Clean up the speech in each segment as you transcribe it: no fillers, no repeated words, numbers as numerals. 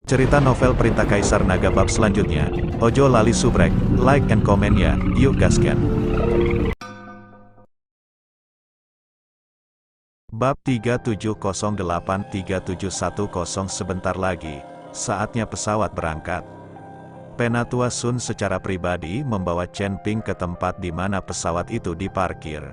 Cerita novel Perintah Kaisar Naga bab selanjutnya. Ojo lali subrek, like and comment ya, yuk gaskan. Bab 3708-3710 sebentar lagi, saatnya pesawat berangkat. Penatua Sun secara pribadi membawa Chen Ping ke tempat di mana pesawat itu diparkir.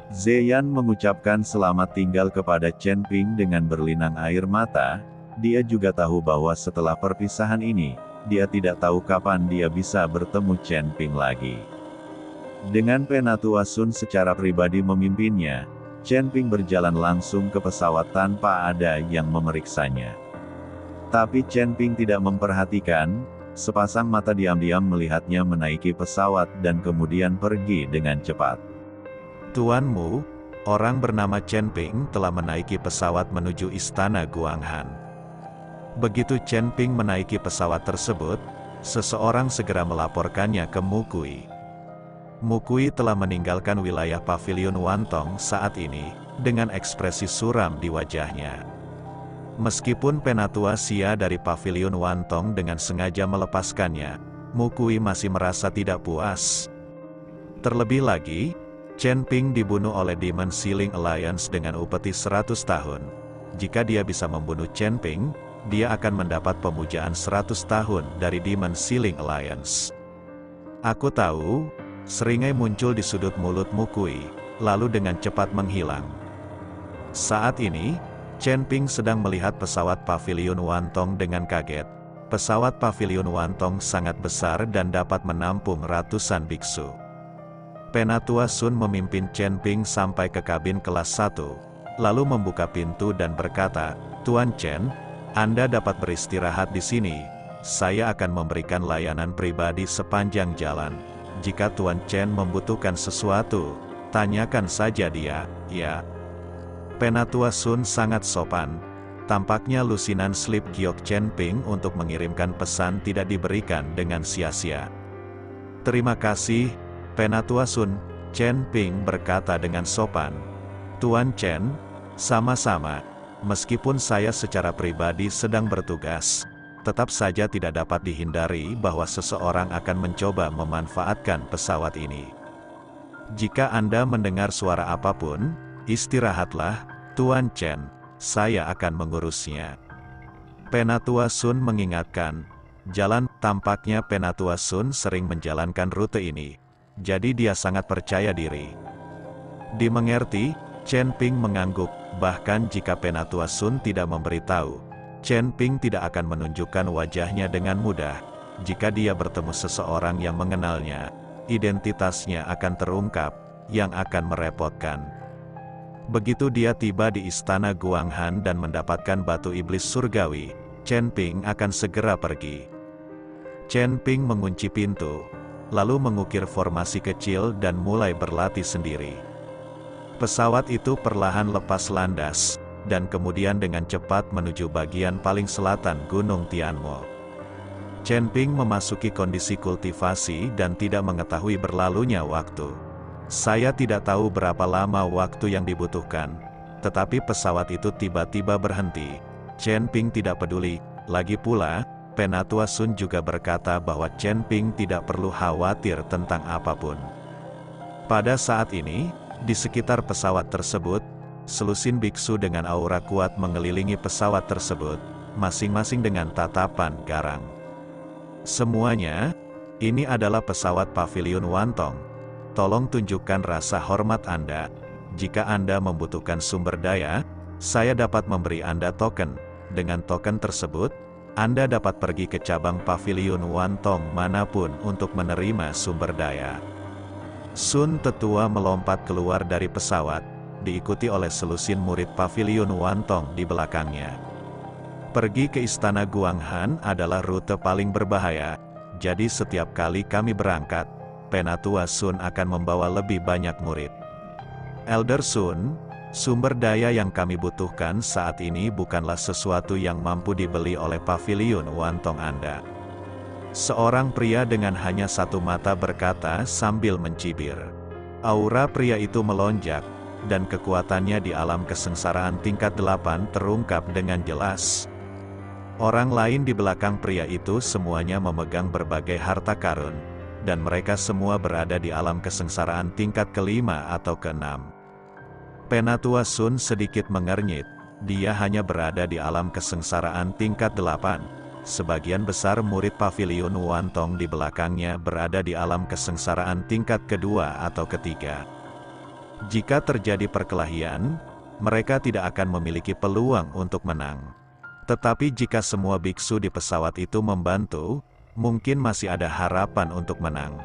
Zeyan mengucapkan selamat tinggal kepada Chen Ping dengan berlinang air mata. Dia juga tahu bahwa setelah perpisahan ini, dia tidak tahu kapan dia bisa bertemu Chen Ping lagi. Dengan Penatua Sun secara pribadi memimpinnya, Chen Ping berjalan langsung ke pesawat tanpa ada yang memeriksanya. Tapi Chen Ping tidak memperhatikan, sepasang mata diam-diam melihatnya menaiki pesawat dan kemudian pergi dengan cepat. Tuanmu, orang bernama Chen Ping telah menaiki pesawat menuju istana Guanghan. Begitu Chen Ping menaiki pesawat tersebut, seseorang segera melaporkannya ke Mukui. Mukui telah meninggalkan wilayah Pavilion Wantong saat ini, dengan ekspresi suram di wajahnya. Meskipun Penatua Xia dari Pavilion Wantong dengan sengaja melepaskannya, Mukui masih merasa tidak puas. Terlebih lagi, Chen Ping dibunuh oleh Demon Sealing Alliance dengan upeti 100 tahun. Jika dia bisa membunuh Chen Ping, dia akan mendapat pemujaan 100 tahun dari Demon Sealing Alliance. Aku tahu, seringai muncul di sudut mulut Mukui, lalu dengan cepat menghilang. Saat ini, Chen Ping sedang melihat pesawat Pavilion Wantong dengan kaget. Pesawat Pavilion Wantong sangat besar dan dapat menampung ratusan biksu. Penatua Sun memimpin Chen Ping sampai ke kabin kelas 1, lalu membuka pintu dan berkata, "Tuan Chen, Anda dapat beristirahat di sini. Saya akan memberikan layanan pribadi sepanjang jalan. Jika Tuan Chen membutuhkan sesuatu, tanyakan saja dia, ya." Penatua Sun sangat sopan. Tampaknya lusinan slip giok Chen Ping untuk mengirimkan pesan tidak diberikan dengan sia-sia. "Terima kasih, Penatua Sun," Chen Ping berkata dengan sopan. "Tuan Chen, sama-sama. Meskipun saya secara pribadi sedang bertugas, tetap saja tidak dapat dihindari bahwa seseorang akan mencoba memanfaatkan pesawat ini. Jika Anda mendengar suara apapun, istirahatlah, Tuan Chen, saya akan mengurusnya." Penatua Sun mengingatkan, tampaknya Penatua Sun sering menjalankan rute ini, jadi dia sangat percaya diri. Dimengerti, Chen Ping mengangguk. Bahkan jika Penatua Sun tidak memberitahu, Chen Ping tidak akan menunjukkan wajahnya dengan mudah. Jika dia bertemu seseorang yang mengenalnya, identitasnya akan terungkap, yang akan merepotkan. Begitu dia tiba di istana Guanghan dan mendapatkan batu iblis surgawi, Chen Ping akan segera pergi. Chen Ping mengunci pintu, lalu mengukir formasi kecil dan mulai berlatih sendiri. Pesawat itu perlahan lepas landas, dan kemudian dengan cepat menuju bagian paling selatan Gunung Tianmo. Chen Ping memasuki kondisi kultivasi dan tidak mengetahui berlalunya waktu. Saya tidak tahu berapa lama waktu yang dibutuhkan, tetapi pesawat itu tiba-tiba berhenti. Chen Ping tidak peduli, lagi pula, Penatua Sun juga berkata bahwa Chen Ping tidak perlu khawatir tentang apapun. Pada saat ini, di sekitar pesawat tersebut, selusin biksu dengan aura kuat mengelilingi pesawat tersebut, masing-masing dengan tatapan garang. "Semuanya, ini adalah pesawat Pavilion Wantong. Tolong tunjukkan rasa hormat Anda. Jika Anda membutuhkan sumber daya, saya dapat memberi Anda token. Dengan token tersebut, Anda dapat pergi ke cabang Pavilion Wantong manapun untuk menerima sumber daya." Sun tetua melompat keluar dari pesawat, diikuti oleh selusin murid Pavilion Wantong di belakangnya. Pergi ke istana Guanghan adalah rute paling berbahaya, jadi setiap kali kami berangkat, Penatua Sun akan membawa lebih banyak murid. Elder Sun, sumber daya yang kami butuhkan saat ini bukanlah sesuatu yang mampu dibeli oleh Pavilion Wantong Anda. Seorang pria dengan hanya satu mata berkata sambil mencibir. Aura pria itu melonjak, dan kekuatannya di alam kesengsaraan tingkat 8 terungkap dengan jelas. Orang lain di belakang pria itu semuanya memegang berbagai harta karun, dan mereka semua berada di alam kesengsaraan tingkat kelima atau keenam. Penatua Sun sedikit mengernyit, dia hanya berada di alam kesengsaraan tingkat 8. Sebagian besar murid pavilion Wantong di belakangnya berada di alam kesengsaraan tingkat kedua atau ketiga. Jika terjadi perkelahian, mereka tidak akan memiliki peluang untuk menang. Tetapi jika semua biksu di pesawat itu membantu, mungkin masih ada harapan untuk menang.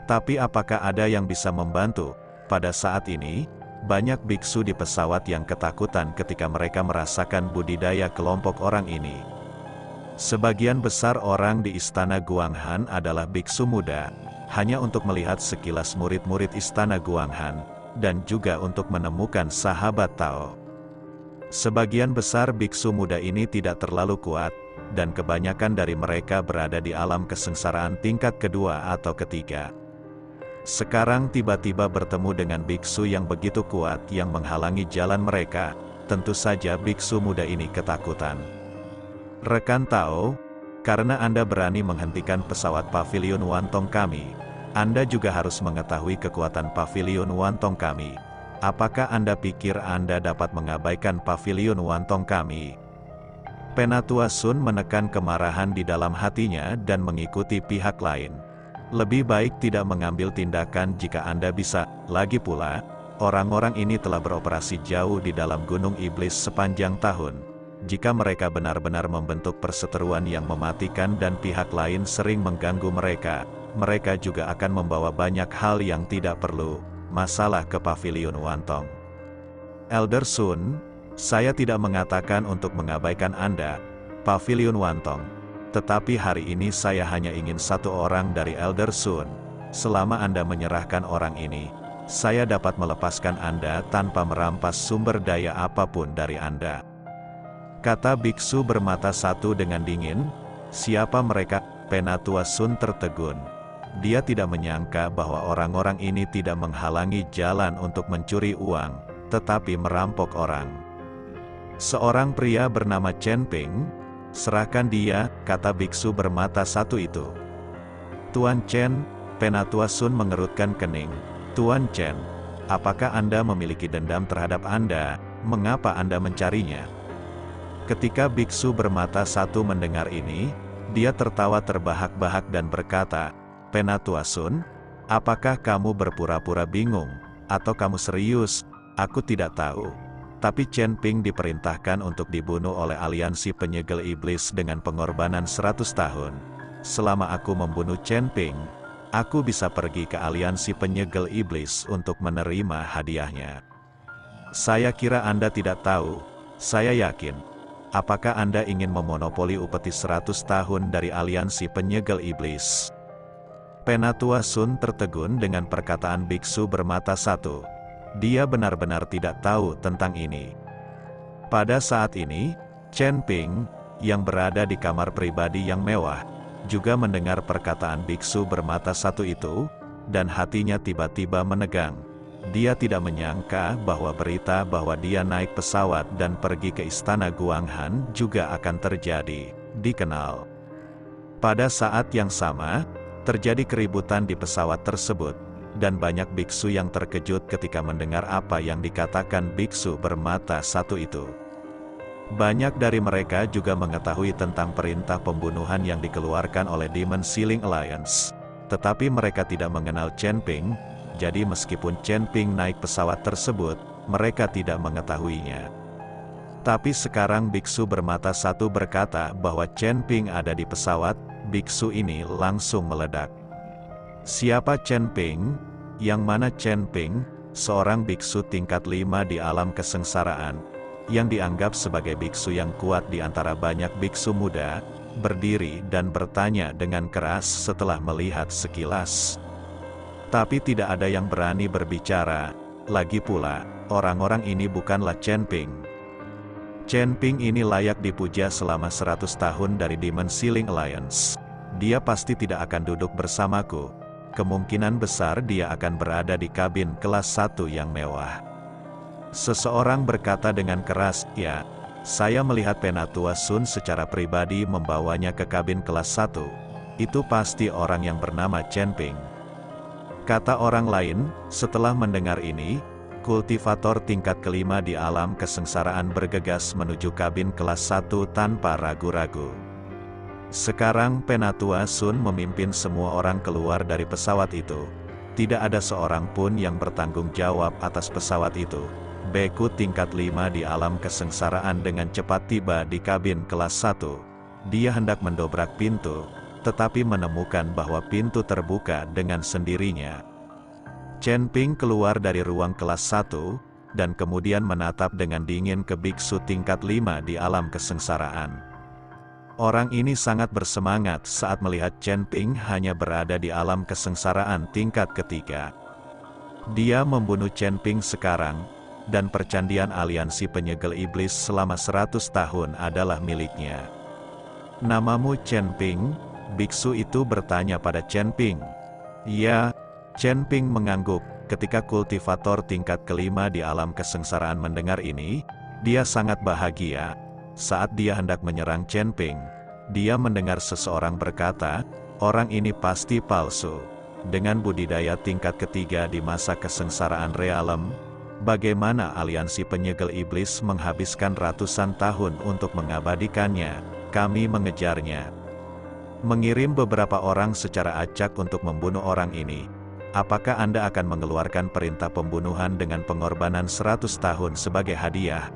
Tapi apakah ada yang bisa membantu? Pada saat ini, banyak biksu di pesawat yang ketakutan ketika mereka merasakan budidaya kelompok orang ini. Sebagian besar orang di Istana Guanghan adalah biksu muda, hanya untuk melihat sekilas murid-murid Istana Guanghan, dan juga untuk menemukan sahabat Tao. Sebagian besar biksu muda ini tidak terlalu kuat, dan kebanyakan dari mereka berada di alam kesengsaraan tingkat kedua atau ketiga. Sekarang tiba-tiba bertemu dengan biksu yang begitu kuat yang menghalangi jalan mereka, tentu saja biksu muda ini ketakutan. Rekan Tao, karena Anda berani menghentikan pesawat pavilion Wantong kami, Anda juga harus mengetahui kekuatan pavilion Wantong kami. Apakah Anda pikir Anda dapat mengabaikan pavilion Wantong kami? Penatua Sun menekan kemarahan di dalam hatinya dan mengikuti pihak lain. Lebih baik tidak mengambil tindakan jika Anda bisa. Lagi pula, orang-orang ini telah beroperasi jauh di dalam Gunung Iblis sepanjang tahun. Jika mereka benar-benar membentuk perseteruan yang mematikan dan pihak lain sering mengganggu mereka, mereka juga akan membawa banyak hal yang tidak perlu. Masalah ke pavilion Wantong. Elder Sun, saya tidak mengatakan untuk mengabaikan Anda, pavilion Wantong. Tetapi hari ini saya hanya ingin satu orang dari Elder Sun. Selama Anda menyerahkan orang ini, saya dapat melepaskan Anda tanpa merampas sumber daya apapun dari Anda. Kata biksu bermata satu dengan dingin. Siapa mereka? Penatua Sun tertegun. Dia tidak menyangka bahwa orang-orang ini tidak menghalangi jalan untuk mencuri uang, tetapi merampok orang. Seorang pria bernama Chen Ping, serahkan dia, kata biksu bermata satu itu. Tuan Chen, Penatua Sun mengerutkan kening. Tuan Chen, apakah Anda memiliki dendam terhadap Anda? Mengapa Anda mencarinya? Ketika biksu bermata satu mendengar ini, dia tertawa terbahak-bahak dan berkata, Penatua Sun, apakah kamu berpura-pura bingung, atau kamu serius? Aku tidak tahu. Tapi Chen Ping diperintahkan untuk dibunuh oleh aliansi penyegel iblis dengan pengorbanan 100 tahun. Selama aku membunuh Chen Ping, aku bisa pergi ke aliansi penyegel iblis untuk menerima hadiahnya. Saya kira Anda tidak tahu, saya yakin. Apakah Anda ingin memonopoli upeti 100 tahun dari aliansi penyegel iblis? Penatua Sun tertegun dengan perkataan biksu bermata satu. Dia benar-benar tidak tahu tentang ini. Pada saat ini, Chen Ping, yang berada di kamar pribadi yang mewah, juga mendengar perkataan biksu bermata satu itu, dan hatinya tiba-tiba menegang. Dia tidak menyangka bahwa berita bahwa dia naik pesawat dan pergi ke Istana Guanghan juga akan terjadi, dikenal. Pada saat yang sama, terjadi keributan di pesawat tersebut, dan banyak biksu yang terkejut ketika mendengar apa yang dikatakan biksu bermata satu itu. Banyak dari mereka juga mengetahui tentang perintah pembunuhan yang dikeluarkan oleh Demon Ceiling Alliance. Tetapi mereka tidak mengenal Chen Ping, jadi meskipun Chen Ping naik pesawat tersebut, mereka tidak mengetahuinya. Tapi sekarang biksu bermata satu berkata bahwa Chen Ping ada di pesawat. Biksu ini langsung meledak. Siapa Chen Ping? Yang mana Chen Ping? Seorang biksu tingkat 5 di alam kesengsaraan, yang dianggap sebagai biksu yang kuat di antara banyak biksu muda, berdiri dan bertanya dengan keras setelah melihat sekilas. Tapi tidak ada yang berani berbicara. Lagi pula, orang-orang ini bukanlah Chen Ping. Chen Ping ini layak dipuja selama 100 tahun dari Demon Ceiling Alliance. Dia pasti tidak akan duduk bersamaku. Kemungkinan besar dia akan berada di kabin kelas 1 yang mewah. Seseorang berkata dengan keras, ya, Saya melihat Penatua Sun secara pribadi membawanya ke kabin kelas 1. Itu pasti orang yang bernama Chen Ping. Kata orang lain, setelah mendengar ini, kultivator tingkat kelima di alam kesengsaraan bergegas menuju kabin kelas 1 tanpa ragu-ragu. Sekarang Penatua Sun memimpin semua orang keluar dari pesawat itu. Tidak ada seorang pun yang bertanggung jawab atas pesawat itu. Beku tingkat 5 di alam kesengsaraan dengan cepat tiba di kabin kelas 1. Dia hendak mendobrak pintu, tetapi menemukan bahwa pintu terbuka dengan sendirinya. Chen Ping keluar dari ruang kelas 1, dan kemudian menatap dengan dingin ke biksu tingkat 5 di alam kesengsaraan. Orang ini sangat bersemangat saat melihat Chen Ping hanya berada di alam kesengsaraan tingkat ketiga. Dia membunuh Chen Ping sekarang, dan percandian aliansi penyegel iblis selama 100 tahun adalah miliknya. Namamu Chen Ping? Biksu itu bertanya pada Chen Ping. Ya, Chen Ping mengangguk. Ketika kultivator tingkat kelima di alam kesengsaraan mendengar ini, dia sangat bahagia. Saat dia hendak menyerang Chen Ping, dia mendengar seseorang berkata, orang ini pasti palsu. Dengan budidaya tingkat ketiga di masa kesengsaraan realem, bagaimana aliansi penyegel iblis menghabiskan ratusan tahun untuk mengabadikannya? Kami mengejarnya. Mengirim beberapa orang secara acak untuk membunuh orang ini. Apakah Anda akan mengeluarkan perintah pembunuhan dengan pengorbanan 100 tahun sebagai hadiah?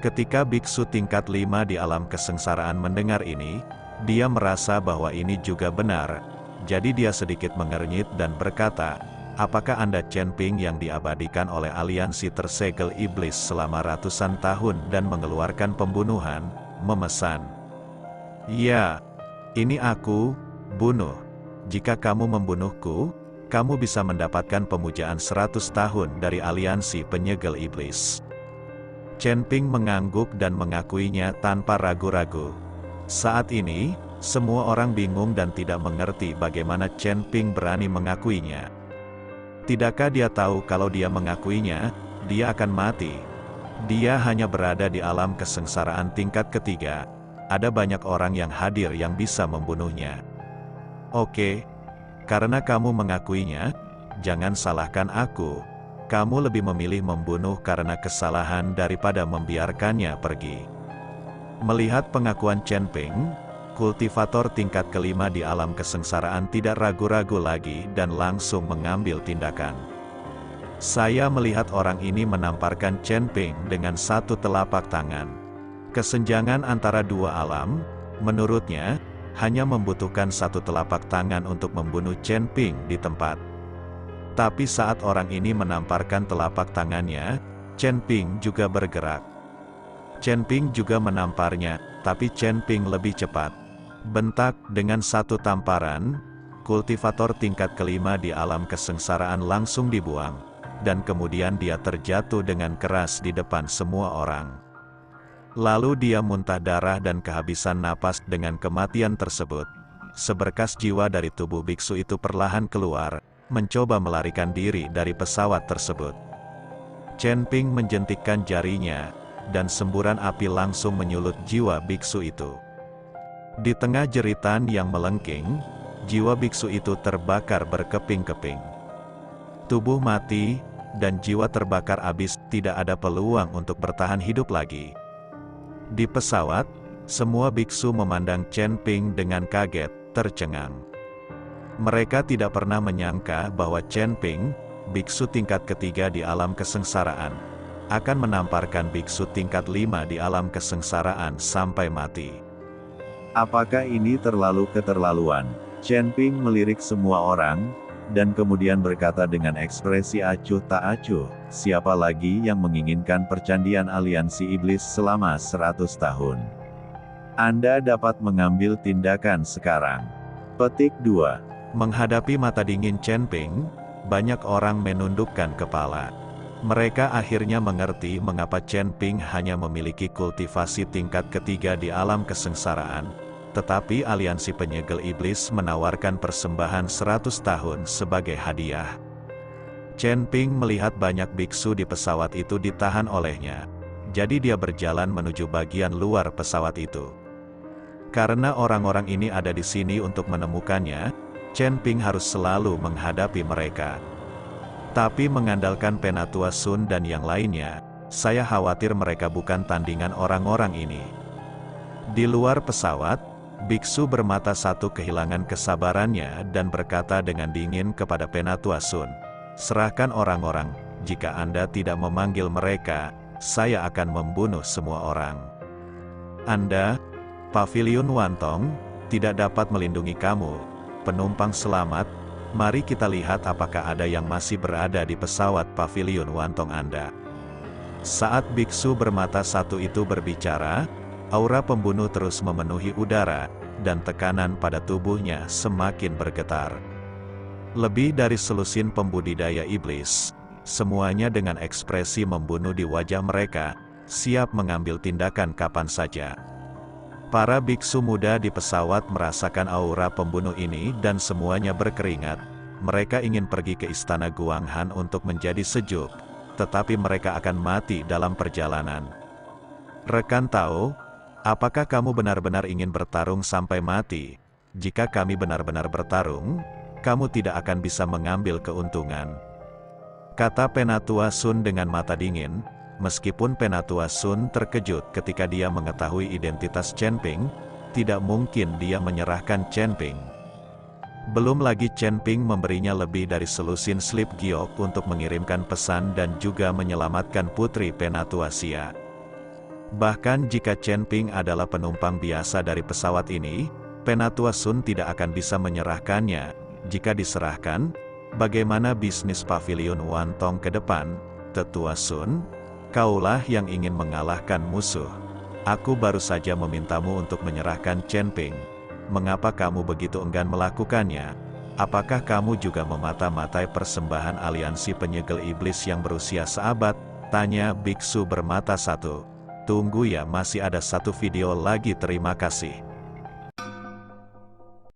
Ketika biksu tingkat 5 di alam kesengsaraan mendengar ini, dia merasa bahwa ini juga benar. Jadi dia sedikit mengernyit dan berkata, apakah Anda Chen Ping yang diabadikan oleh aliansi tersegel iblis selama ratusan tahun dan mengeluarkan pembunuhan, memesan? Ya, ini aku, bunuh. Jika kamu membunuhku, kamu bisa mendapatkan pemujaan 100 tahun dari aliansi penyegel iblis. Chen Ping mengangguk dan mengakuinya tanpa ragu-ragu. Saat ini, semua orang bingung dan tidak mengerti bagaimana Chen Ping berani mengakuinya. Tidakkah dia tahu kalau dia mengakuinya, dia akan mati? Dia hanya berada di alam kesengsaraan tingkat ketiga. Ada banyak orang yang hadir yang bisa membunuhnya. Oke, karena kamu mengakuinya, jangan salahkan aku. Kamu lebih memilih membunuh karena kesalahan daripada membiarkannya pergi. Melihat pengakuan Chen Ping, kultivator tingkat kelima di alam kesengsaraan tidak ragu-ragu lagi dan langsung mengambil tindakan. Saya melihat orang ini menamparkan Chen Ping dengan satu telapak tangan. Kesenjangan antara dua alam, menurutnya, hanya membutuhkan satu telapak tangan untuk membunuh Chen Ping di tempat. Tapi saat orang ini menamparkan telapak tangannya, Chen Ping juga bergerak. Chen Ping juga menamparnya, tapi Chen Ping lebih cepat. Bentak dengan satu tamparan, kultivator tingkat kelima di alam kesengsaraan langsung dibuang, dan kemudian dia terjatuh dengan keras di depan semua orang. Lalu dia muntah darah dan kehabisan napas. Dengan kematian tersebut, seberkas jiwa dari tubuh biksu itu perlahan keluar, mencoba melarikan diri dari pesawat tersebut. Chen Ping menjentikkan jarinya, dan semburan api langsung menyulut jiwa biksu itu. Di tengah jeritan yang melengking, jiwa biksu itu terbakar berkeping-keping. Tubuh mati, dan jiwa terbakar habis, tidak ada peluang untuk bertahan hidup lagi. Di pesawat, semua biksu memandang Chen Ping dengan kaget, tercengang. Mereka tidak pernah menyangka bahwa Chen Ping, biksu tingkat ketiga di alam kesengsaraan, akan menamparkan biksu tingkat 5 di alam kesengsaraan sampai mati. Apakah ini terlalu keterlaluan? Chen Ping melirik semua orang, dan kemudian berkata dengan ekspresi acuh tak acuh, siapa lagi yang menginginkan percandian aliansi iblis selama 100 tahun? Anda dapat mengambil tindakan sekarang. Petik 2. Menghadapi mata dingin Chen Ping, banyak orang menundukkan kepala. Mereka akhirnya mengerti mengapa Chen Ping hanya memiliki kultivasi tingkat ketiga di alam kesengsaraan. Tetapi aliansi penyegel iblis menawarkan persembahan 100 tahun sebagai hadiah. Chen Ping melihat banyak biksu di pesawat itu ditahan olehnya. jadi dia berjalan menuju bagian luar pesawat itu. Karena orang-orang ini ada di sini untuk menemukannya, Chen Ping harus selalu menghadapi mereka. Tapi mengandalkan Penatua Sun dan yang lainnya, saya khawatir mereka bukan tandingan orang-orang ini. Di luar pesawat, biksu bermata satu kehilangan kesabarannya dan berkata dengan dingin kepada Penatua Sun, "Serahkan orang-orang, jika Anda tidak memanggil mereka, saya akan membunuh semua orang. Anda, Pavilion Wantong, tidak dapat melindungi kamu. Penumpang selamat, mari kita lihat apakah ada yang masih berada di pesawat Pavilion Wantong Anda." Saat biksu bermata satu itu berbicara, aura pembunuh terus memenuhi udara, dan tekanan pada tubuhnya semakin bergetar. Lebih dari selusin pembudidaya iblis, semuanya dengan ekspresi membunuh di wajah mereka, siap mengambil tindakan kapan saja. Para biksu muda di pesawat merasakan aura pembunuh ini dan semuanya berkeringat. Mereka ingin pergi ke istana Guanghan untuk menjadi sejuk, tetapi mereka akan mati dalam perjalanan. Rekan Tao, apakah kamu benar-benar ingin bertarung sampai mati? Jika kami benar-benar bertarung, kamu tidak akan bisa mengambil keuntungan, kata Penatua Sun dengan mata dingin. Meskipun Penatua Sun terkejut ketika dia mengetahui identitas Chen Ping, tidak mungkin dia menyerahkan Chen Ping. Belum lagi Chen Ping memberinya lebih dari selusin slip giok untuk mengirimkan pesan dan juga menyelamatkan putri Penatua Xia. Bahkan jika Chen Ping adalah penumpang biasa dari pesawat ini, Penatua Sun tidak akan bisa menyerahkannya. Jika diserahkan, bagaimana bisnis Pavilion Wantong ke depan? Tetua Sun, kaulah yang ingin mengalahkan musuh. Aku baru saja memintamu untuk menyerahkan Chen Ping. Mengapa kamu begitu enggan melakukannya? Apakah kamu juga memata-matai persembahan aliansi penyegel iblis yang berusia seabad? Tanya biksu bermata satu. Tunggu ya, masih ada satu video lagi. Terima kasih.